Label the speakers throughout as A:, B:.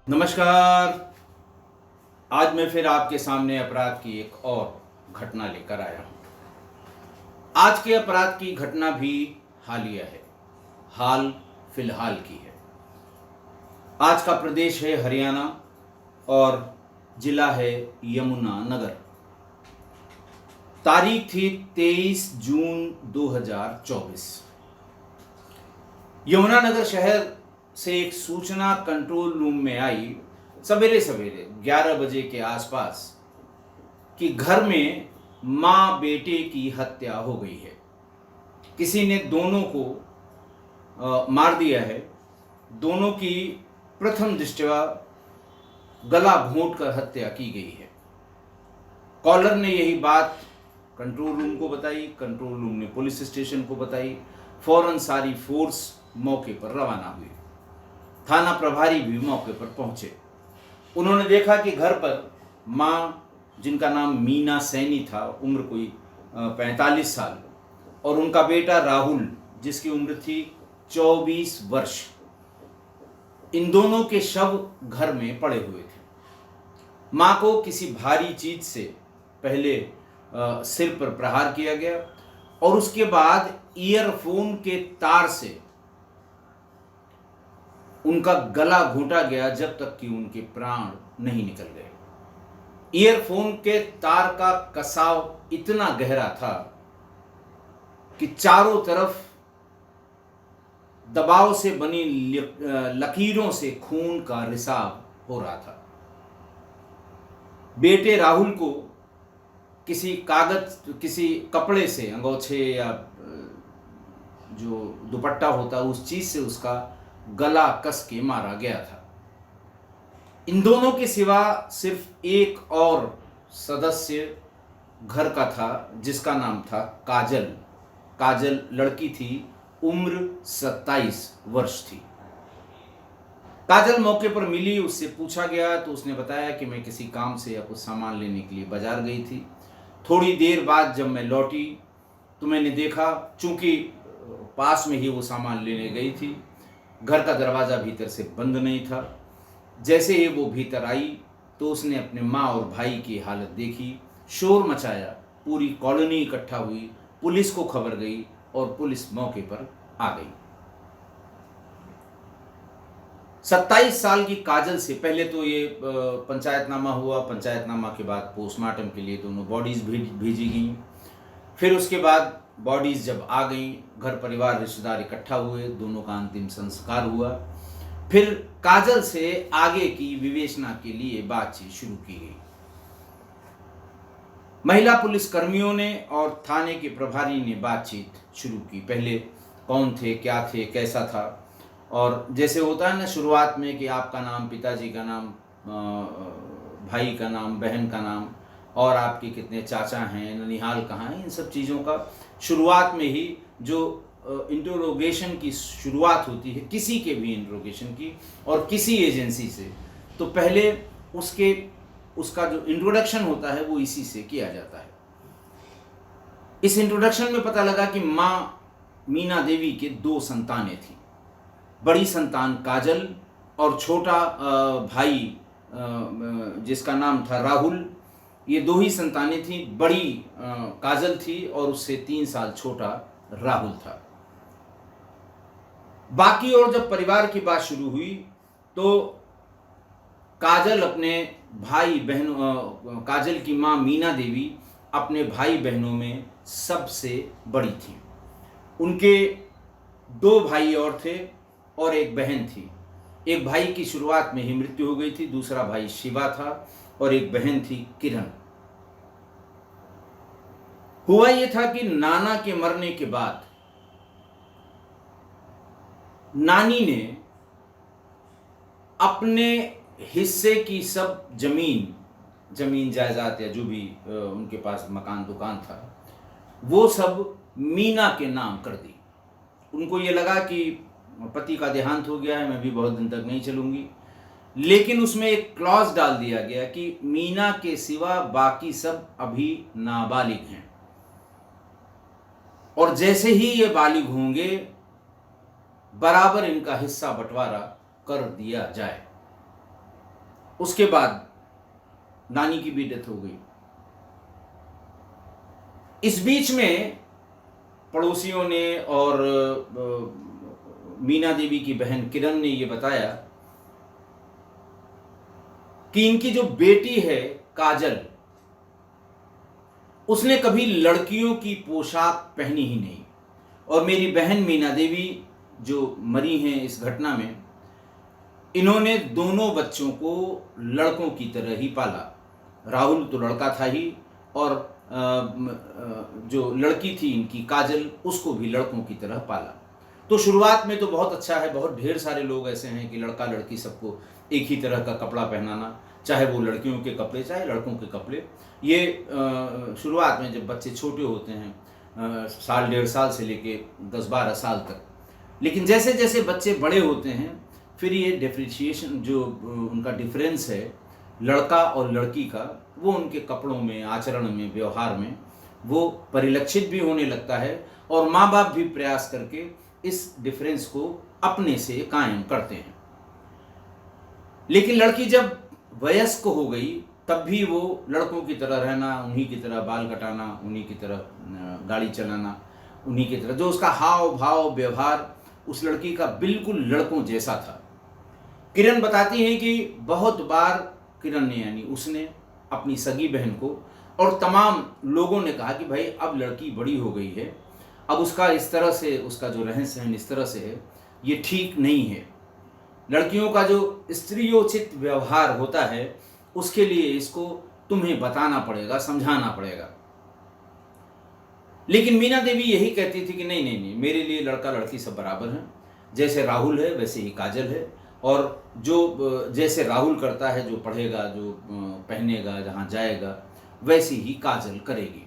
A: नमस्कार। आज मैं फिर आपके सामने अपराध की एक और घटना लेकर आया हूँ। आज के अपराध की घटना भी हालिया है, हाल फिलहाल की है। आज का प्रदेश है हरियाणा और जिला है यमुना नगर। तारीख थी 23 जून 2024। यमुनानगर शहर से एक सूचना कंट्रोल रूम में आई सवेरे सवेरे 11 बजे के आसपास कि घर में मां बेटे की हत्या हो गई है। किसी ने दोनों को मार दिया है। दोनों की प्रथम दृष्टया गला घोंट कर हत्या की गई है। कॉलर ने यही बात कंट्रोल रूम को बताई। कंट्रोल रूम ने पुलिस स्टेशन को बताई। फौरन सारी फोर्स मौके पर रवाना हुई। थाना प्रभारी भी मौके पर पहुंचे। उन्होंने देखा कि घर पर मां, जिनका नाम मीना सैनी था, उम्र कोई 45 साल, और उनका बेटा राहुल, जिसकी उम्र थी 24 वर्ष, इन दोनों के शव घर में पड़े हुए थे। मां को किसी भारी चीज से पहले सिर पर प्रहार किया गया और उसके बाद ईयरफोन के तार से उनका गला घोंटा गया जब तक कि उनके प्राण नहीं निकल गए। ईयरफोन के तार का कसाव इतना गहरा था कि चारों तरफ दबाव से बनी लकीरों से खून का रिसाव हो रहा था। बेटे राहुल को किसी कपड़े से, अंगोछे या जो दुपट्टा होता उस चीज से उसका गला कस के मारा गया था। इन दोनों के सिवा सिर्फ एक और सदस्य घर का था, जिसका नाम था काजल। काजल लड़की थी, उम्र 27 वर्ष थी। काजल मौके पर मिली, उससे पूछा गया तो उसने बताया कि मैं किसी काम से या कुछ सामान लेने के लिए बाजार गई थी। थोड़ी देर बाद जब मैं लौटी तो मैंने देखा, चूंकि पास में ही वो सामान लेने गई थी, घर का दरवाज़ा भीतर से बंद नहीं था। जैसे ही वो भीतर आई तो उसने अपने माँ और भाई की हालत देखी, शोर मचाया, पूरी कॉलोनी इकट्ठा हुई, पुलिस को खबर गई और पुलिस मौके पर आ गई। 27 साल की काजल से पहले तो ये पंचायतनामा हुआ। पंचायतनामा के बाद पोस्टमार्टम के लिए दोनों बॉडीज भेजी गई। फिर उसके बाद बॉडीज जब आ गई, घर परिवार रिश्तेदार इकट्ठा हुए, दोनों का अंतिम संस्कार हुआ। फिर काजल से आगे की विवेचना के लिए बातचीत शुरू की गई। महिला पुलिस कर्मियों ने और थाने के प्रभारी ने बातचीत शुरू की। पहले कौन थे, क्या थे, कैसा था, और जैसे होता है ना शुरुआत में कि आपका नाम, पिताजी का नाम, भाई का नाम, बहन का नाम, और आपके कितने चाचा हैं, ननिहाल कहाँ हैं, इन सब चीज़ों का शुरुआत में ही जो इंट्रोगेशन की शुरुआत होती है, किसी के भी इंट्रोगेशन की और किसी एजेंसी से, तो पहले उसका जो इंट्रोडक्शन होता है वो इसी से किया जाता है। इस इंट्रोडक्शन में पता लगा कि माँ मीना देवी के 2 संतानें थीं। बड़ी संतान काजल और छोटा भाई जिसका नाम था राहुल। ये 2 ही संतानें थीं। बड़ी काजल थी और उससे 3 साल छोटा राहुल था। बाकी और जब परिवार की बात शुरू हुई तो काजल की मां मीना देवी अपने भाई बहनों में सबसे बड़ी थी। उनके 2 भाई और थे और एक बहन थी। एक भाई की शुरुआत में ही मृत्यु हो गई थी, दूसरा भाई शिवा था और एक बहन थी किरण। हुआ यह था कि नाना के मरने के बाद नानी ने अपने हिस्से की सब जमीन जायदाद या जो भी उनके पास मकान दुकान था, वो सब मीना के नाम कर दी। उनको ये लगा कि पति का देहांत हो गया है, मैं भी बहुत दिन तक नहीं चलूंगी, लेकिन उसमें एक क्लॉज डाल दिया गया कि मीना के सिवा बाकी सब अभी नाबालिग हैं और जैसे ही ये बालिग होंगे बराबर इनका हिस्सा बंटवारा कर दिया जाए। उसके बाद नानी की भी डेथ हो गई। इस बीच में पड़ोसियों ने और मीना देवी की बहन किरण ने ये बताया कि इनकी जो बेटी है काजल, उसने कभी लड़कियों की पोशाक पहनी ही नहीं। और मेरी बहन मीना देवी जो मरी हैं इस घटना में, इन्होंने दोनों बच्चों को लड़कों की तरह ही पाला। राहुल तो लड़का था ही, और जो लड़की थी इनकी काजल, उसको भी लड़कों की तरह पाला। तो शुरुआत में तो बहुत अच्छा है, बहुत ढेर सारे लोग ऐसे हैं कि लड़का लड़की सबको एक ही तरह का कपड़ा पहनाना, चाहे वो लड़कियों के कपड़े चाहे लड़कों के कपड़े। ये शुरुआत में जब बच्चे छोटे होते हैं, साल 1.5 साल से लेके 10-12 साल तक, लेकिन जैसे जैसे बच्चे बड़े होते हैं फिर ये डिफ्रेंशिएशन जो उनका डिफरेंस है लड़का और लड़की का, वो उनके कपड़ों में, आचरण में, व्यवहार में वो परिलक्षित भी होने लगता है। और माँ बाप भी प्रयास करके इस डिफरेंस को अपने से कायम करते हैं। लेकिन लड़की जब वयस्क हो गई तब भी वो लड़कों की तरह रहना, उन्हीं की तरह बाल कटाना, उन्हीं की तरह गाड़ी चलाना, उन्हीं की तरह, जो उसका हाव भाव व्यवहार उस लड़की का बिल्कुल लड़कों जैसा था। किरण बताती हैं कि बहुत बार किरण ने यानी उसने अपनी सगी बहन को और तमाम लोगों ने कहा कि भाई अब लड़की बड़ी हो गई है, अब उसका इस तरह से, उसका जो रहन सहन इस तरह से है, ये ठीक नहीं है। लड़कियों का जो स्त्रियोचित व्यवहार होता है उसके लिए इसको तुम्हें बताना पड़ेगा, समझाना पड़ेगा। लेकिन मीना देवी यही कहती थी कि नहीं नहीं नहीं, मेरे लिए लड़का लड़की सब बराबर हैं, जैसे राहुल है वैसे ही काजल है, और जो जैसे राहुल करता है, जो पढ़ेगा, जो पहनेगा, जहाँ जाएगा, वैसी ही काजल करेगी।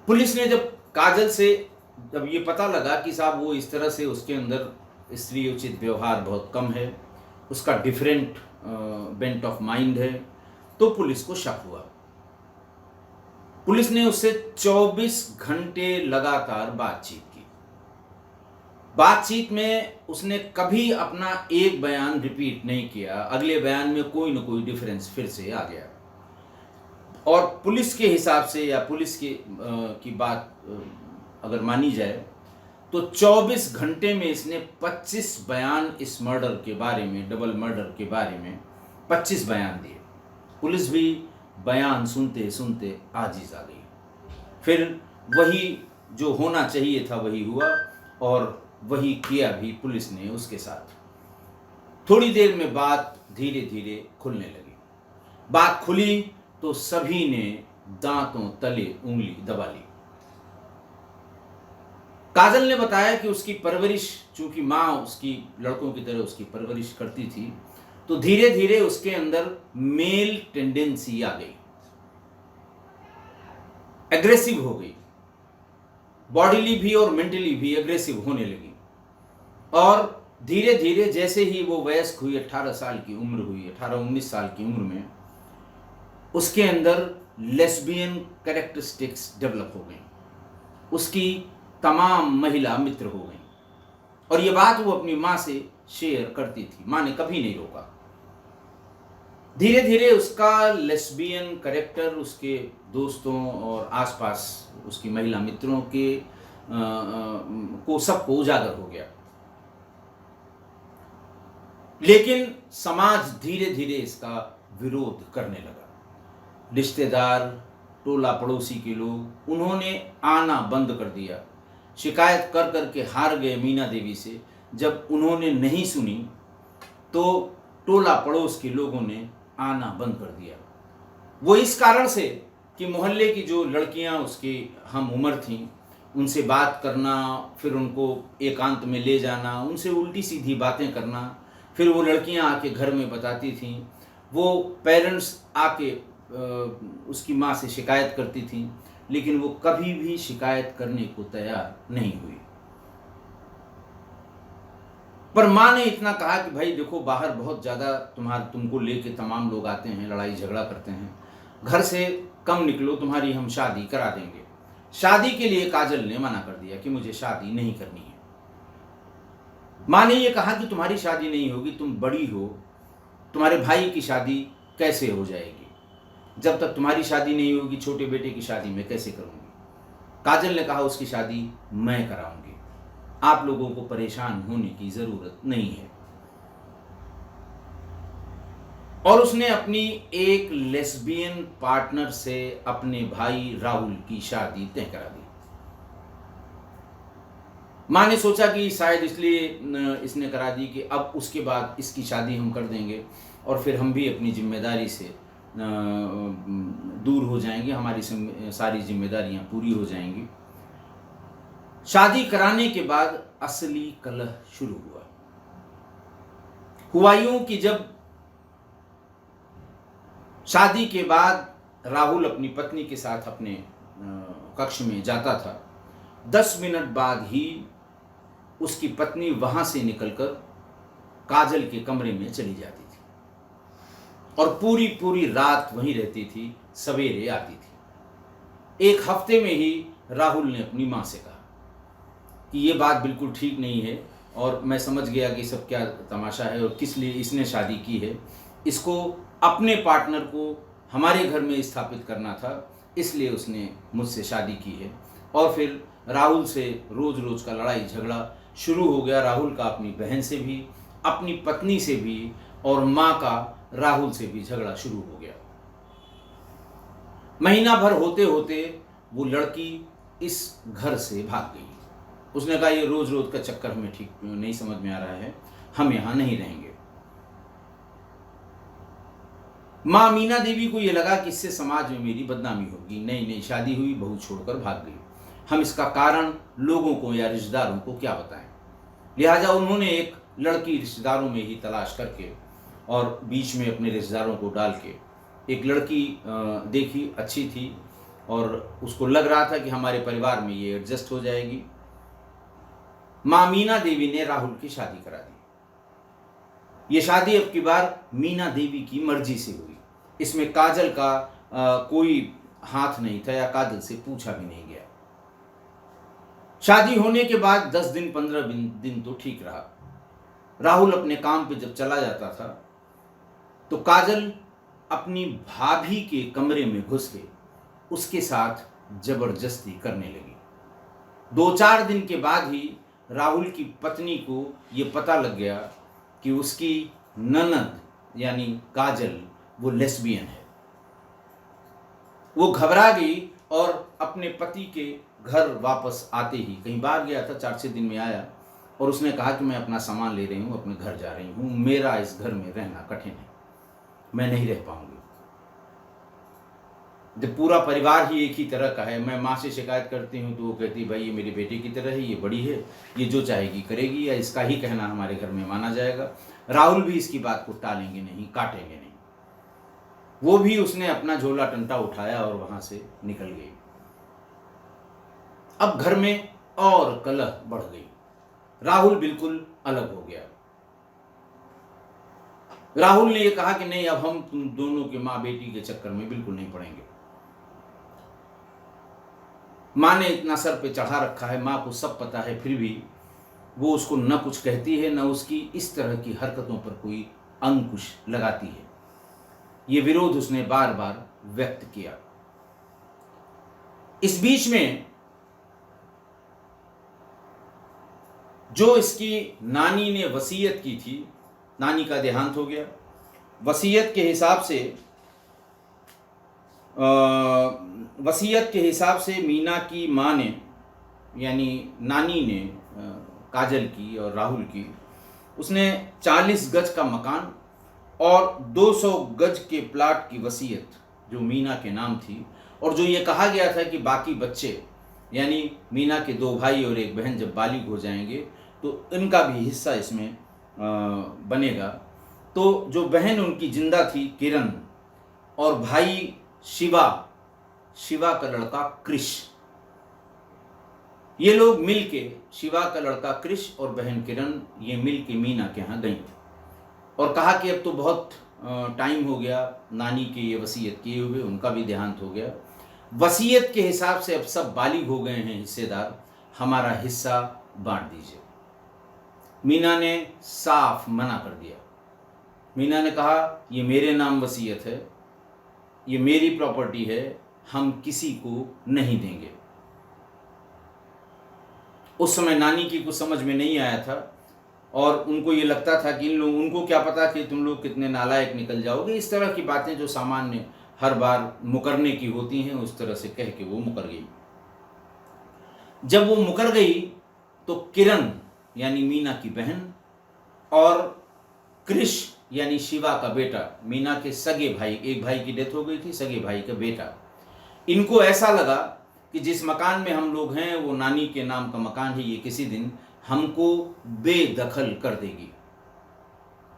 A: पुलिस ने जब काजल से जब ये पता लगा कि साहब वो इस तरह से, उसके अंदर स्त्रीयोचित व्यवहार बहुत कम है, उसका डिफरेंट बेंट ऑफ माइंड है, तो पुलिस को शक हुआ। पुलिस ने उससे 24 घंटे लगातार बातचीत की। बातचीत में उसने कभी अपना एक बयान रिपीट नहीं किया, अगले बयान में कोई ना कोई डिफरेंस फिर से आ गया। और पुलिस के हिसाब से या पुलिस की बात अगर मानी जाए तो 24 घंटे में इसने 25 बयान इस मर्डर के बारे में, डबल मर्डर के बारे में 25 बयान दिए। पुलिस भी बयान सुनते सुनते आजिज आ गई। फिर वही जो होना चाहिए था वही हुआ, और वही किया भी पुलिस ने उसके साथ। थोड़ी देर में बात धीरे धीरे खुलने लगी। बात खुली तो सभी ने दांतों तले उंगली दबा ली। काजल ने बताया कि उसकी परवरिश, चूंकि माँ उसकी लड़कों की तरह उसकी परवरिश करती थी, तो धीरे धीरे उसके अंदर मेल टेंडेंसी आ गई, एग्रेसिव हो गई, बॉडीली भी और मेंटली भी एग्रेसिव होने लगी। और धीरे धीरे जैसे ही वो वयस्क हुई, 18 साल की उम्र हुई, 18-19 साल की उम्र में उसके अंदर लेस्बियन कैरेक्टरिस्टिक्स डेवलप हो गई, उसकी तमाम महिला मित्र हो गई। और ये बात वो अपनी माँ से शेयर करती थी, माँ ने कभी नहीं रोका। धीरे धीरे उसका लेस्बियन कैरेक्टर उसके दोस्तों और आसपास उसकी महिला मित्रों के को सबको उजागर हो गया। लेकिन समाज धीरे धीरे इसका विरोध करने लगा। रिश्तेदार, टोला पड़ोसी के लोग, उन्होंने आना बंद कर दिया। शिकायत कर कर के हार गए मीना देवी से। जब उन्होंने नहीं सुनी तो टोला पड़ोस के लोगों ने आना बंद कर दिया। वो इस कारण से कि मोहल्ले की जो लड़कियां उसकी हम उम्र थीं, उनसे बात करना, फिर उनको एकांत में ले जाना, उनसे उल्टी सीधी बातें करना, फिर वो लड़कियां आके घर में बताती थीं, वो पेरेंट्स आके उसकी माँ से शिकायत करती थीं, लेकिन वो कभी भी शिकायत करने को तैयार नहीं हुई। पर माँ ने इतना कहा कि भाई देखो, बाहर बहुत ज़्यादा तुमको लेके तमाम लोग आते हैं, लड़ाई झगड़ा करते हैं, घर से कम निकलो, तुम्हारी हम शादी करा देंगे। शादी के लिए काजल ने मना कर दिया कि मुझे शादी नहीं करनी है। माँ ने ये कहा कि तुम्हारी शादी नहीं होगी, तुम बड़ी हो, तुम्हारे भाई की शादी कैसे हो जाएगी? जब तक तुम्हारी शादी नहीं होगी, छोटे बेटे की शादी मैं कैसे करूँगी? काजल ने कहा, उसकी शादी मैं कराऊंगी, आप लोगों को परेशान होने की ज़रूरत नहीं है। और उसने अपनी एक लेस्बियन पार्टनर से अपने भाई राहुल की शादी तय करा दी। माँ ने सोचा कि शायद इसलिए इसने करा दी कि अब उसके बाद इसकी शादी हम कर देंगे और फिर हम भी अपनी जिम्मेदारी से दूर हो जाएंगे, हमारी सारी जिम्मेदारियां पूरी हो जाएंगी। शादी कराने के बाद असली कलह शुरू हुआ यूं कि जब शादी के बाद राहुल अपनी पत्नी के साथ अपने कक्ष में जाता था, 10 मिनट बाद ही उसकी पत्नी वहां से निकलकर काजल के कमरे में चली जाती थी और पूरी पूरी रात वहीं रहती थी, सवेरे आती थी। एक हफ्ते में ही राहुल ने अपनी मां से कहा कि ये बात बिल्कुल ठीक नहीं है और मैं समझ गया कि सब क्या तमाशा है और किस लिए इसने शादी की है। इसको अपने पार्टनर को हमारे घर में स्थापित करना था, इसलिए उसने मुझसे शादी की है। और फिर राहुल से रोज़ रोज़ का लड़ाई झगड़ा शुरू हो गया, राहुल का अपनी बहन से भी, अपनी पत्नी से भी और माँ का राहुल से भी झगड़ा शुरू हो गया। महीना भर होते होते वो लड़की इस घर से भाग गई। उसने कहा, ये रोज़ रोज़ का चक्कर हमें ठीक नहीं समझ में आ रहा है, हम यहाँ नहीं रहेंगे। माँ मीना देवी को ये लगा कि इससे समाज में मेरी बदनामी होगी, नई नई शादी हुई, बहू छोड़कर भाग गई, हम इसका कारण लोगों को या रिश्तेदारों को क्या बताएं। लिहाजा उन्होंने एक लड़की रिश्तेदारों में ही तलाश करके और बीच में अपने रिश्तेदारों को डाल के एक लड़की देखी, अच्छी थी और उसको लग रहा था कि हमारे परिवार में ये एडजस्ट हो जाएगी। माँ मीना देवी ने राहुल की शादी करा दी। ये शादी अब की बार मीना देवी की मर्जी से हुई, इसमें काजल का कोई हाथ नहीं था या काजल से पूछा भी नहीं गया। शादी होने के बाद 10 दिन 15 दिन तो ठीक रहा। राहुल अपने काम पे जब चला जाता था तो काजल अपनी भाभी के कमरे में घुस के उसके साथ जबरदस्ती करने लगी। 2-4 दिन के बाद ही राहुल की पत्नी को ये पता लग गया कि उसकी ननद यानी काजल वो लेस्बियन है। वो घबरा गई और अपने पति के घर वापस आते ही, कहीं बाहर गया था, 4-6 दिन में आया और उसने कहा कि मैं अपना सामान ले रही हूँ, अपने घर जा रही हूँ, मेरा इस घर में रहना कठिन है, मैं नहीं रह पाऊंगी। जब पूरा परिवार ही एक ही तरह का है, मैं माँ से शिकायत करती हूँ तो वो कहती, भाई ये मेरी बेटी की तरह है, ये बड़ी है, ये जो चाहेगी करेगी, या इसका ही कहना हमारे घर में माना जाएगा। राहुल भी इसकी बात को टालेंगे नहीं, काटेंगे नहीं। वो भी उसने अपना झोला टंटा उठाया और वहां से निकल गई। अब घर में और कलह बढ़ गई, राहुल बिल्कुल अलग हो गया। राहुल ने यह कहा कि नहीं, अब हम तुम दोनों के माँ बेटी के चक्कर में बिल्कुल नहीं पड़ेंगे। माँ ने इतना सर पे चढ़ा रखा है, माँ को सब पता है, फिर भी वो उसको न कुछ कहती है, न उसकी इस तरह की हरकतों पर कोई अंकुश लगाती है। ये विरोध उसने बार बार व्यक्त किया। इस बीच में जो इसकी नानी ने वसीयत की थी, नानी का देहांत हो गया। वसीयत के हिसाब से मीना की माँ ने यानी नानी ने काजल की और राहुल की, उसने 40 गज का मकान और 200 गज के प्लाट की वसीयत जो मीना के नाम थी, और जो ये कहा गया था कि बाकी बच्चे यानी मीना के 2 भाई और 1 बहन जब बालिग हो जाएंगे तो इनका भी हिस्सा इसमें बनेगा। तो जो बहन उनकी जिंदा थी किरण और भाई शिवा का लड़का कृष, ये लोग मिलके, शिवा का लड़का कृष और बहन किरण, ये मिलके मीना के यहाँ गई और कहा कि अब तो बहुत टाइम हो गया नानी के ये वसीयत किए हुए, उनका भी देहांत हो गया, वसीयत के हिसाब से अब सब बालिग हो गए हैं हिस्सेदार, हमारा हिस्सा बांट दीजिए। मीना ने साफ मना कर दिया। मीना ने कहा, ये मेरे नाम वसीयत है, ये मेरी प्रॉपर्टी है, हम किसी को नहीं देंगे। उस समय नानी की कुछ समझ में नहीं आया था और उनको ये लगता था कि उनको क्या पता कि तुम लोग कितने नालायक निकल जाओगे। इस तरह की बातें जो सामान्य हर बार मुकरने की होती हैं, उस तरह से कह के वो मुकर गई। जब वो मुकर गई तो किरण यानी मीना की बहन और कृष यानी शिवा का बेटा, मीना के सगे भाई, एक भाई की डेथ हो गई थी, सगे भाई का बेटा, इनको ऐसा लगा कि जिस मकान में हम लोग हैं वो नानी के नाम का मकान है, ये किसी दिन हमको बेदखल कर देगी।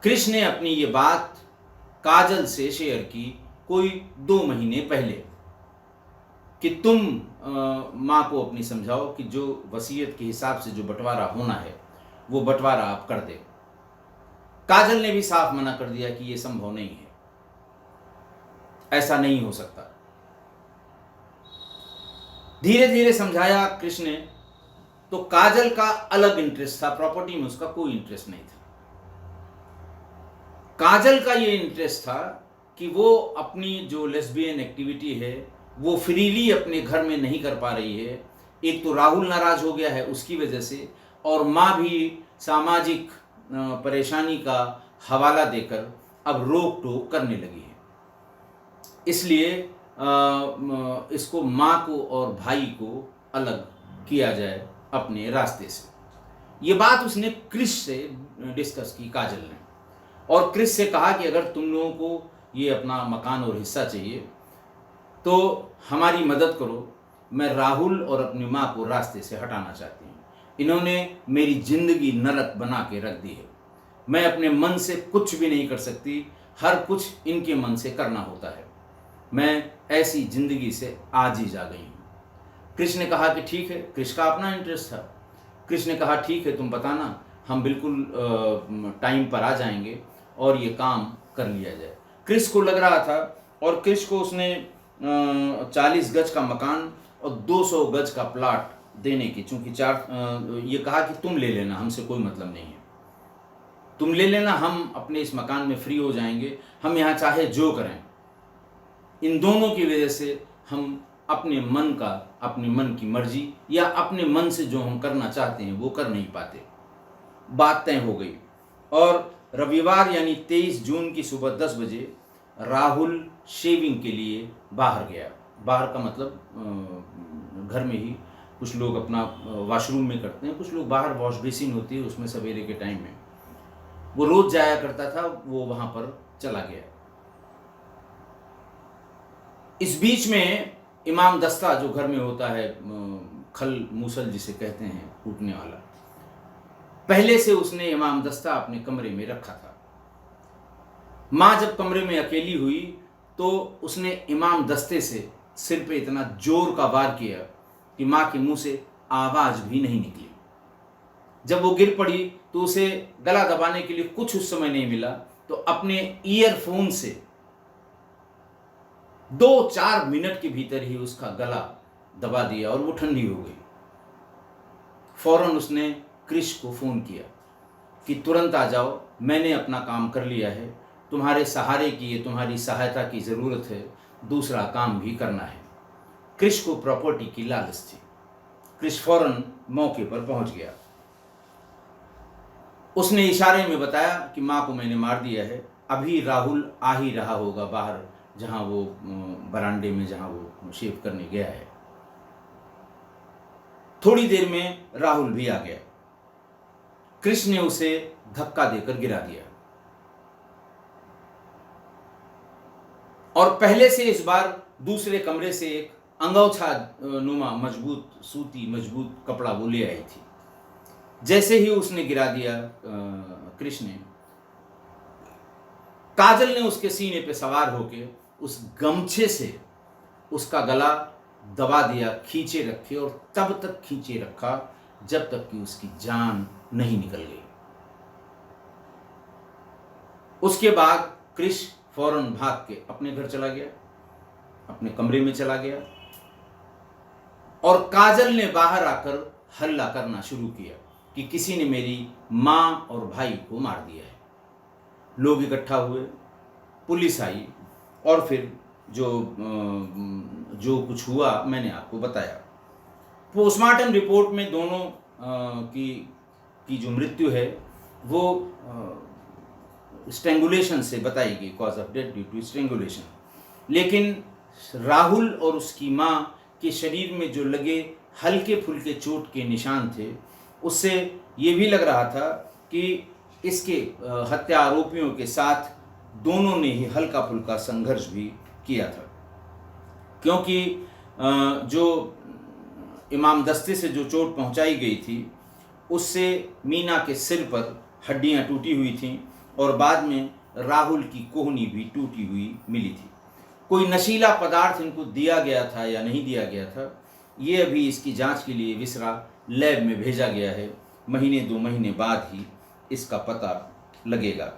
A: कृष ने अपनी ये बात काजल से शेयर की कोई 2 महीने पहले कि तुम माँ को अपनी समझाओ कि जो वसीयत के हिसाब से जो बंटवारा होना है वो बंटवारा आप कर दे। काजल ने भी साफ मना कर दिया कि ये संभव नहीं है, ऐसा नहीं हो सकता। धीरे धीरे समझाया कृष्ण ने, तो काजल का अलग इंटरेस्ट था, प्रॉपर्टी में उसका कोई इंटरेस्ट नहीं था। काजल का ये इंटरेस्ट था कि वो अपनी जो लेस्बियन एक्टिविटी है वो फ्रीली अपने घर में नहीं कर पा रही है। एक तो राहुल नाराज हो गया है उसकी वजह से, और माँ भी सामाजिक परेशानी का हवाला देकर अब रोक टोक करने लगी है। इसलिए इसको माँ को और भाई को अलग किया जाए अपने रास्ते से। ये बात उसने कृष से डिस्कस की, काजल ने, और कृष से कहा कि अगर तुम लोगों को ये अपना मकान और हिस्सा चाहिए तो हमारी मदद करो, मैं राहुल और अपनी माँ को रास्ते से हटाना चाहती हूँ। इन्होंने मेरी जिंदगी नरक बना के रख दी है, मैं अपने मन से कुछ भी नहीं कर सकती, हर कुछ इनके मन से करना होता है, मैं ऐसी जिंदगी से आज ही जा गई हूँ। कृष्ण ने कहा कि ठीक है, कृष्ण का अपना इंटरेस्ट था। कृष्ण ने कहा ठीक है, तुम बताना, हम बिल्कुल टाइम पर आ जाएंगे और ये काम कर लिया जाए। कृष्ण को लग रहा था, और कृष्ण को उसने 40 गज का मकान और 200 गज का प्लाट देने की, चूंकि ये कहा कि तुम ले लेना, हमसे कोई मतलब नहीं है, तुम ले लेना, हम अपने इस मकान में फ्री हो जाएंगे, हम यहाँ चाहे जो करें। इन दोनों की वजह से हम अपने मन की मर्जी या अपने मन से जो हम करना चाहते हैं वो कर नहीं पाते। बात तय हो गई और रविवार यानी 23 जून की सुबह 10 बजे राहुल शेविंग के लिए बाहर गया। बाहर का मतलब घर में ही, कुछ लोग अपना वॉशरूम में करते हैं, कुछ लोग बाहर वॉश बेसिन होती है उसमें सवेरे के टाइम में, वो रोज जाया करता था, वो वहां पर चला गया। इस बीच में इमाम दस्ता जो घर में होता है, खल मूसल जिसे कहते हैं, कूटने वाला, पहले से उसने इमाम दस्ता अपने कमरे में रखा था। माँ जब कमरे में अकेली हुई तो उसने इमाम दस्ते से सिर पे इतना जोर का वार किया कि माँ के मुंह से आवाज भी नहीं निकली। जब वो गिर पड़ी तो उसे गला दबाने के लिए कुछ उस समय नहीं मिला, तो अपने ईयरफोन से 2-4 मिनट के भीतर ही उसका गला दबा दिया और वो ठंडी हो गई। फौरन उसने कृष को फोन किया कि तुरंत आ जाओ, मैंने अपना काम कर लिया है, तुम्हारे सहारे की, ये तुम्हारी सहायता की ज़रूरत है, दूसरा काम भी करना है। कृष को प्रॉपर्टी की लालच थी। कृष फौरन मौके पर पहुंच गया। उसने इशारे में बताया कि माँ को मैंने मार दिया है, अभी राहुल आ ही रहा होगा बाहर, जहां वो बरामदे में जहां वो शेव करने गया है। थोड़ी देर में राहुल भी आ गया। कृष्ण ने उसे धक्का देकर गिरा दिया और पहले से इस बार दूसरे कमरे से एक अंगोछा नुमा मजबूत कपड़ा वो ले आई थी। जैसे ही उसने गिरा दिया कृष्ण ने, काजल ने उसके सीने पे सवार होके उस गमछे से उसका गला दबा दिया, खींचे रखे, और तब तक खींचे रखा जब तक कि उसकी जान नहीं निकल गई। उसके बाद कृष फौरन भाग के अपने घर चला गया, अपने कमरे में चला गया, और काजल ने बाहर आकर हल्ला करना शुरू किया कि किसी ने मेरी माँ और भाई को मार दिया है। लोग इकट्ठा हुए, पुलिस आई और फिर जो कुछ हुआ मैंने आपको बताया। पोस्टमार्टम रिपोर्ट में दोनों की जो मृत्यु है वो स्ट्रेंगुलेशन से बताई गई, cause of death due to strangulation. लेकिन राहुल और उसकी माँ के शरीर में जो लगे हल्के फुल्के चोट के निशान थे, उससे ये भी लग रहा था कि इसके हत्या आरोपियों के साथ दोनों ने ही हल्का फुल्का संघर्ष भी किया था, क्योंकि जो इमाम दस्ते से जो चोट पहुंचाई गई थी उससे मीना के सिर पर हड्डियां टूटी हुई थीं और बाद में राहुल की कोहनी भी टूटी हुई मिली थी। कोई नशीला पदार्थ इनको दिया गया था या नहीं दिया गया था, ये अभी इसकी जांच के लिए विसरा लैब में भेजा गया है। महीने 2 महीने बाद ही इसका पता लगेगा।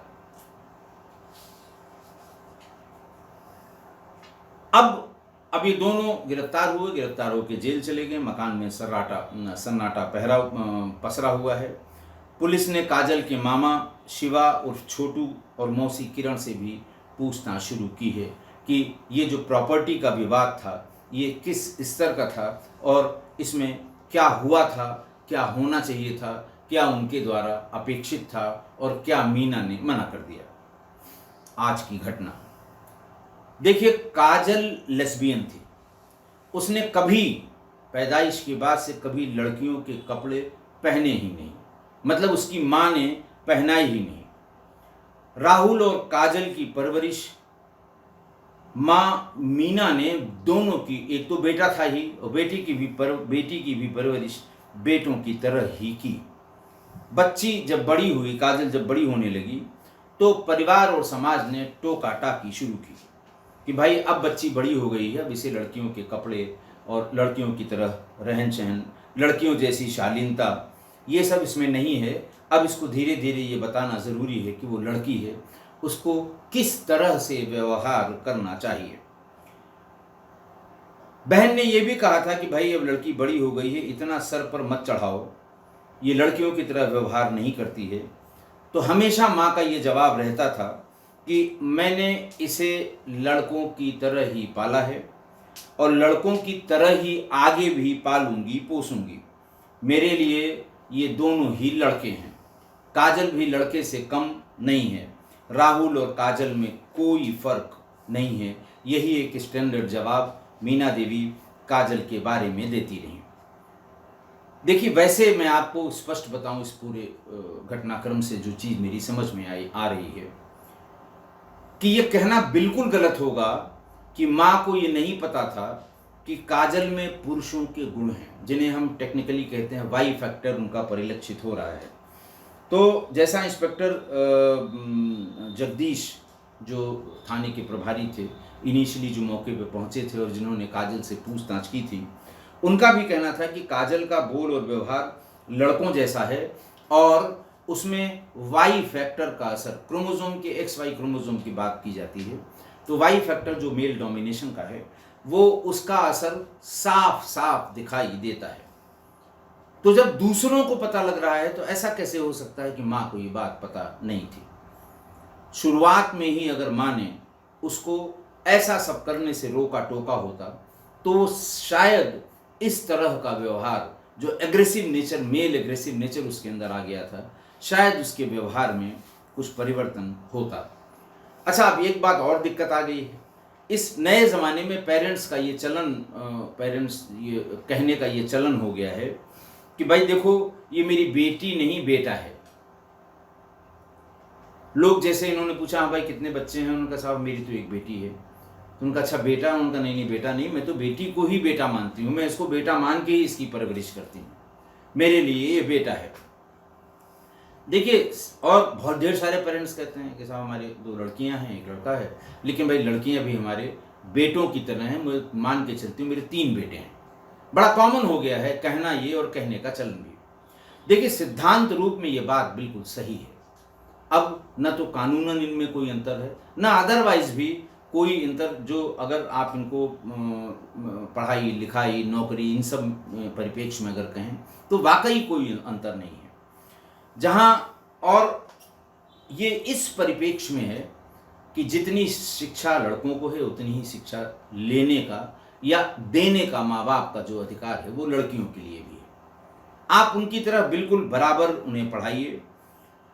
A: अब ये दोनों गिरफ्तार हुए, गिरफ्तार होकर जेल चले गए। मकान में सन्नाटा पसरा हुआ है। पुलिस ने काजल के मामा शिवा उर्फ छोटू और मौसी किरण से भी पूछताछ शुरू की है कि ये जो प्रॉपर्टी का विवाद था ये किस स्तर का था और इसमें क्या हुआ था, क्या होना चाहिए था, क्या उनके द्वारा अपेक्षित था और क्या मीना ने मना कर दिया। आज की घटना देखिए, काजल लेस्बियन थी। उसने कभी पैदाइश के बाद से कभी लड़कियों के कपड़े पहने ही नहीं, मतलब उसकी माँ ने पहनाए ही नहीं। राहुल और काजल की परवरिश माँ मीना ने दोनों की, एक तो बेटा था ही और बेटी की भी परवरिश बेटों की तरह ही की। बच्ची जब बड़ी हुई, काजल जब बड़ी होने लगी तो परिवार और समाज ने टोका टाकी शुरू की कि भाई अब बच्ची बड़ी हो गई है, अब इसे लड़कियों के कपड़े और लड़कियों की तरह रहन सहन, लड़कियों जैसी शालीनता, ये सब इसमें नहीं है। अब इसको धीरे धीरे ये बताना ज़रूरी है कि वो लड़की है, उसको किस तरह से व्यवहार करना चाहिए। बहन ने यह भी कहा था कि भाई अब लड़की बड़ी हो गई है, इतना सर पर मत चढ़ाओ, ये लड़कियों की तरह व्यवहार नहीं करती है। तो हमेशा माँ का ये जवाब रहता था कि मैंने इसे लड़कों की तरह ही पाला है और लड़कों की तरह ही आगे भी पालूंगी पोसूंगी। मेरे लिए ये दोनों ही लड़के हैं, काजल भी लड़के से कम नहीं है, राहुल और काजल में कोई फर्क नहीं है। यही एक स्टैंडर्ड जवाब मीना देवी काजल के बारे में देती रही। देखिए, वैसे मैं आपको स्पष्ट बताऊं, इस पूरे घटनाक्रम से जो चीज़ मेरी समझ में आ रही है कि ये कहना बिल्कुल गलत होगा कि माँ को ये नहीं पता था कि काजल में पुरुषों के गुण हैं, जिन्हें हम टेक्निकली कहते हैं वाई फैक्टर, उनका परिलक्षित हो रहा है। तो जैसा इंस्पेक्टर जगदीश जो थाने के प्रभारी थे, इनिशियली जो मौके पे पहुंचे थे और जिन्होंने काजल से पूछताछ की थी, उनका भी कहना था कि काजल का बोल और व्यवहार लड़कों जैसा है और उसमें वाई फैक्टर का असर, क्रोमोसोम के XY क्रोमोसोम की बात की जाती है, तो वाई फैक्टर जो मेल डोमिनेशन का है वो उसका असर साफ साफ दिखाई देता है। तो जब दूसरों को पता लग रहा है तो ऐसा कैसे हो सकता है कि माँ को ये बात पता नहीं थी। शुरुआत में ही अगर माँ ने उसको ऐसा सब करने से रोका टोका होता तो शायद इस तरह का व्यवहार, जो aggressive nature, male aggressive nature उसके अंदर आ गया था, शायद उसके व्यवहार में कुछ परिवर्तन होता। अच्छा, अब एक बात और दिक्कत आ गई है। इस नए ज़माने में पेरेंट्स का ये चलन, ये कहने का ये चलन हो गया है कि भाई देखो, ये मेरी बेटी नहीं बेटा है। लोग जैसे इन्होंने पूछा, हाँ भाई कितने बच्चे हैं, उनका साहब मेरी तो एक बेटी है। तो उनका अच्छा बेटा, उनका नहीं बेटा नहीं, मैं तो बेटी को ही बेटा मानती हूँ, मैं इसको बेटा मान के ही इसकी परवरिश करती हूँ, मेरे लिए ये बेटा है। देखिए, और बहुत ढेर सारे पेरेंट्स कहते हैं कि साहब हमारे 2 लड़कियां हैं, 1 लड़का है, लेकिन भाई लड़कियां भी हमारे बेटों की तरह हैं, मैं मान के चलती हूँ, मेरे 3 बेटे हैं। बड़ा कॉमन हो गया है कहना ये और कहने का चलन भी। देखिए, सिद्धांत रूप में ये बात बिल्कुल सही है। अब न तो कानूनन इनमें कोई अंतर है, न अदरवाइज भी कोई अंतर, जो अगर आप इनको पढ़ाई लिखाई नौकरी इन सब परिप्रेक्ष्य में अगर कहें तो वाकई कोई अंतर नहीं है। जहां और ये इस परिप्रेक्ष्य में है कि जितनी शिक्षा लड़कों को है उतनी ही शिक्षा लेने का या देने का माँ बाप का जो अधिकार है वो लड़कियों के लिए भी है। आप उनकी तरह बिल्कुल बराबर उन्हें पढ़ाइए,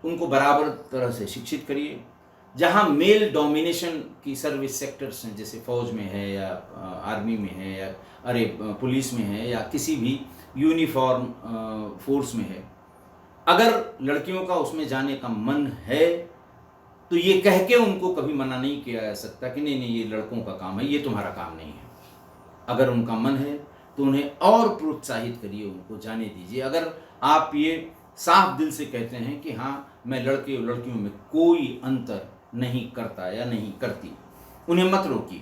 A: उनको बराबर तरह से शिक्षित करिए। जहाँ मेल डोमिनेशन की सर्विस सेक्टर्स हैं, जैसे फौज में है या आर्मी में है या पुलिस में है या किसी भी यूनिफॉर्म फोर्स में है, अगर लड़कियों का उसमें जाने का मन है तो ये कह के उनको कभी मना नहीं किया जा सकता कि नहीं नहीं ये लड़कों का काम है, ये तुम्हारा काम नहीं है। अगर उनका मन है तो उन्हें और प्रोत्साहित करिए, उनको जाने दीजिए। अगर आप ये साफ दिल से कहते हैं कि हाँ मैं लड़के और लड़कियों में कोई अंतर नहीं करता या नहीं करती, उन्हें मत रोकिए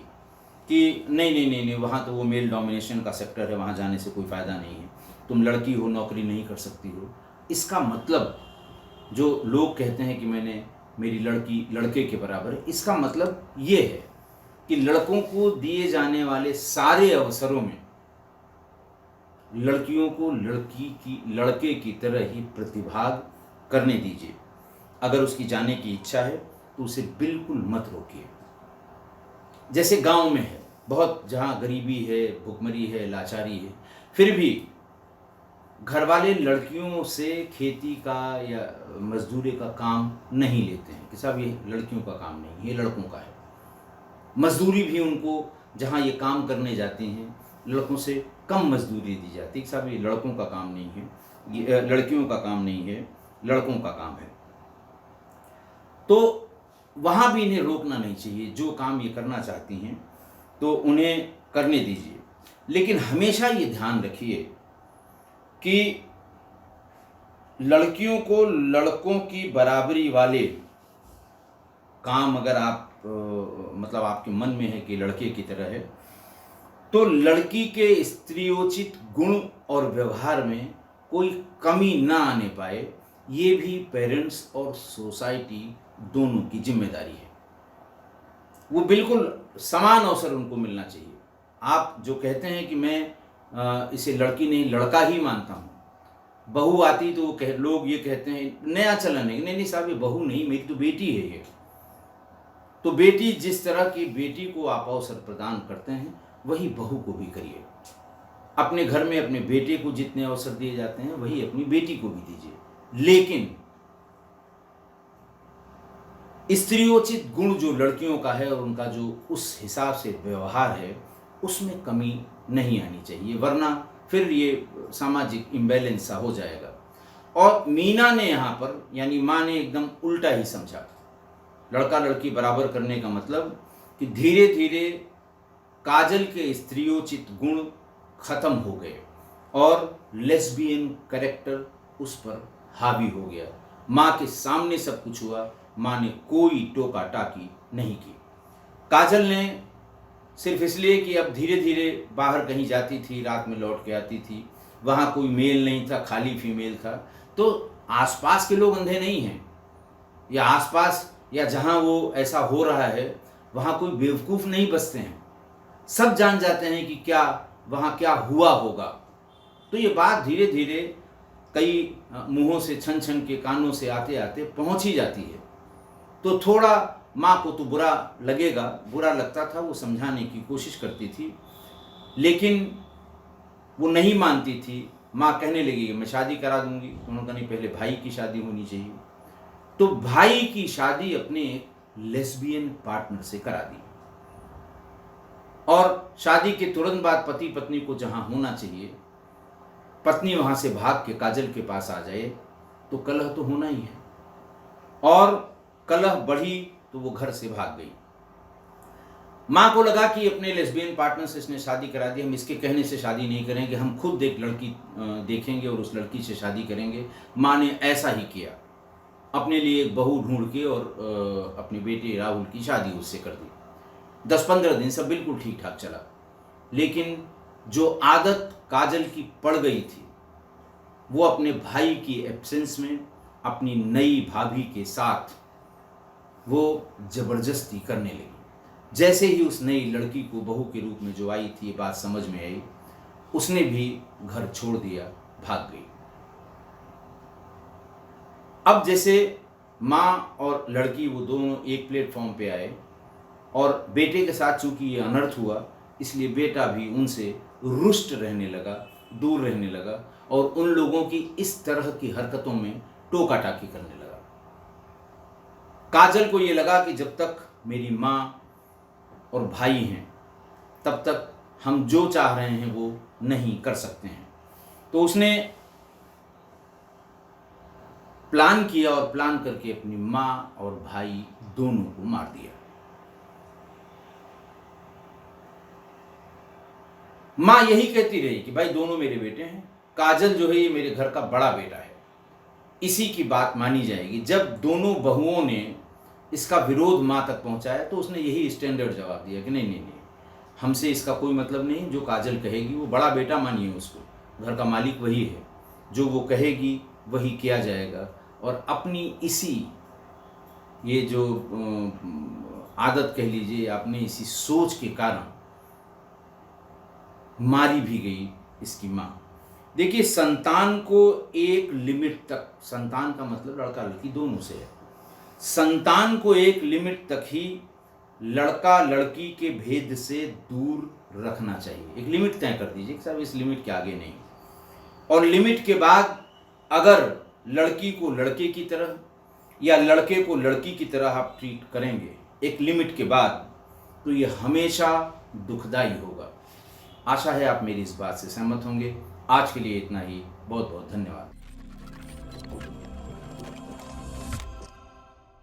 A: कि नहीं नहीं नहीं नहीं वहाँ तो वो मेल डोमिनेशन का सेक्टर है, वहाँ जाने से कोई फ़ायदा नहीं है, तुम लड़की हो नौकरी नहीं कर सकती हो। इसका मतलब जो लोग कहते हैं कि मेरी लड़की लड़के के बराबर है, इसका मतलब ये है कि लड़कों को दिए जाने वाले सारे अवसरों में लड़कियों को लड़के की तरह ही प्रतिभाग करने दीजिए। अगर उसकी जाने की इच्छा है तो उसे बिल्कुल मत रोकिए। जैसे गांव में है बहुत, जहाँ गरीबी है, भुखमरी है, लाचारी है, फिर भी घर वाले लड़कियों से खेती का या मजदूरी का काम नहीं लेते हैं कि साहब ये लड़कियों का काम नहीं, ये लड़कों का है। मजदूरी भी उनको जहाँ ये काम करने जाती हैं लड़कों से कम मजदूरी दी जाती है कि साहब ये लड़कों का काम नहीं है, ये लड़कियों का काम नहीं है, लड़कों का काम है। तो वहाँ भी इन्हें रोकना नहीं चाहिए। जो काम ये करना चाहती हैं तो उन्हें करने दीजिए, लेकिन हमेशा ये ध्यान रखिए कि लड़कियों को लड़कों की बराबरी वाले काम अगर आप मतलब आपके मन में है कि लड़के की तरह है, तो लड़की के स्त्रीयोचित गुण और व्यवहार में कोई कमी ना आने पाए, ये भी पेरेंट्स और सोसाइटी दोनों की जिम्मेदारी है। वो बिल्कुल समान अवसर उनको मिलना चाहिए। आप जो कहते हैं कि मैं इसे लड़की नहीं लड़का ही मानता हूँ, बहू आती तो लोग ये कहते हैं नया चलन है, नहीं नहीं साहब ये बहू नहीं, मेरी तो बेटी है ये। तो बेटी, जिस तरह की बेटी को आप अवसर प्रदान करते हैं वही बहू को भी करिए। अपने घर में अपने बेटे को जितने अवसर दिए जाते हैं वही अपनी बेटी को भी दीजिए, लेकिन स्त्रीयोचित गुण जो लड़कियों का है और उनका जो उस हिसाब से व्यवहार है उसमें कमी नहीं आनी चाहिए, वरना फिर ये सामाजिक इम्बैलेंस सा हो जाएगा। और मीना ने यहाँ पर यानी माँ ने एकदम उल्टा ही समझा। लड़का लड़की बराबर करने का मतलब कि धीरे धीरे काजल के स्त्रीयोचित गुण खत्म हो गए और लेस्बियन कैरेक्टर उस पर हावी हो गया। माँ के सामने सब कुछ हुआ, माँ ने कोई टोका टाकी नहीं की। काजल ने सिर्फ इसलिए कि अब धीरे धीरे बाहर कहीं जाती थी, रात में लौट के आती थी, वहाँ कोई मेल नहीं था, खाली फीमेल था, तो आसपास के लोग अंधे नहीं हैं, या आसपास या जहाँ वो ऐसा हो रहा है वहाँ कोई बेवकूफ़ नहीं बसते हैं। सब जान जाते हैं कि क्या वहाँ क्या हुआ होगा। तो ये बात धीरे धीरे कई मुंहों से छन छन के कानों से आते आते पहुँच ही जाती है। तो थोड़ा माँ को तो बुरा लगेगा, बुरा लगता था, वो समझाने की कोशिश करती थी लेकिन वो नहीं मानती थी। माँ कहने लगी मैं शादी करा दूंगी, उन्होंने कहा नहीं पहले भाई की शादी होनी चाहिए। तो भाई की शादी अपने लेस्बियन पार्टनर से करा दी और शादी के तुरंत बाद पति पत्नी को जहां होना चाहिए, पत्नी वहां से भाग के काजल के पास आ जाए तो कलह तो होना ही है, और कलह बढ़ी तो वो घर से भाग गई। माँ को लगा कि अपने लेस्बियन पार्टनर से इसने शादी करा दी, हम इसके कहने से शादी नहीं करेंगे, हम खुद एक लड़की देखेंगे और उस लड़की से शादी करेंगे। माँ ने ऐसा ही किया, अपने लिए एक बहू ढूंढ के और अपने बेटे राहुल की शादी उससे कर दी। 10-15 दिन सब बिल्कुल ठीक ठाक चला, लेकिन जो आदत काजल की पड़ गई थी वो अपने भाई की एब्सेंस में अपनी नई भाभी के साथ वो जबरदस्ती करने लगी। जैसे ही उस नई लड़की को बहू के रूप में जो आई थी ये बात समझ में आई, उसने भी घर छोड़ दिया, भाग गई। अब जैसे माँ और लड़की वो दोनों एक प्लेटफॉर्म पे आए और बेटे के साथ चूंकि ये अनर्थ हुआ, इसलिए बेटा भी उनसे रुष्ट रहने लगा, दूर रहने लगा और उन लोगों की इस तरह की हरकतों में टोका टाकी करने लगा। काजल को ये लगा कि जब तक मेरी माँ और भाई हैं तब तक हम जो चाह रहे हैं वो नहीं कर सकते हैं। तो उसने प्लान किया और प्लान करके अपनी माँ और भाई दोनों को मार दिया। माँ यही कहती रही कि भाई दोनों मेरे बेटे हैं, काजल जो है ये मेरे घर का बड़ा बेटा है, इसी की बात मानी जाएगी। जब दोनों बहुओं ने इसका विरोध माँ तक पहुंचाया तो उसने यही स्टैंडर्ड जवाब दिया कि नहीं नहीं नहीं, हमसे इसका कोई मतलब नहीं, जो काजल कहेगी, वो बड़ा बेटा मानिए उसको, घर का मालिक वही है, जो वो कहेगी वही किया जाएगा। और अपनी इसी ये जो आदत कह लीजिए, अपने इसी सोच के कारण मारी भी गई इसकी माँ। देखिए, संतान को एक लिमिट तक, संतान का मतलब लड़का लड़की दोनों से है, संतान को एक लिमिट तक ही लड़का लड़की के भेद से दूर रखना चाहिए। एक लिमिट तय कर दीजिए कि साहब इस लिमिट के आगे नहीं, और लिमिट के बाद अगर लड़की को लड़के की तरह या लड़के को लड़की की तरह आप ट्रीट करेंगे एक लिमिट के बाद, तो ये हमेशा दुखदाई होगा। आशा है आप मेरी इस बात से सहमत होंगे। आज के लिए इतना ही। बहुत बहुत धन्यवाद।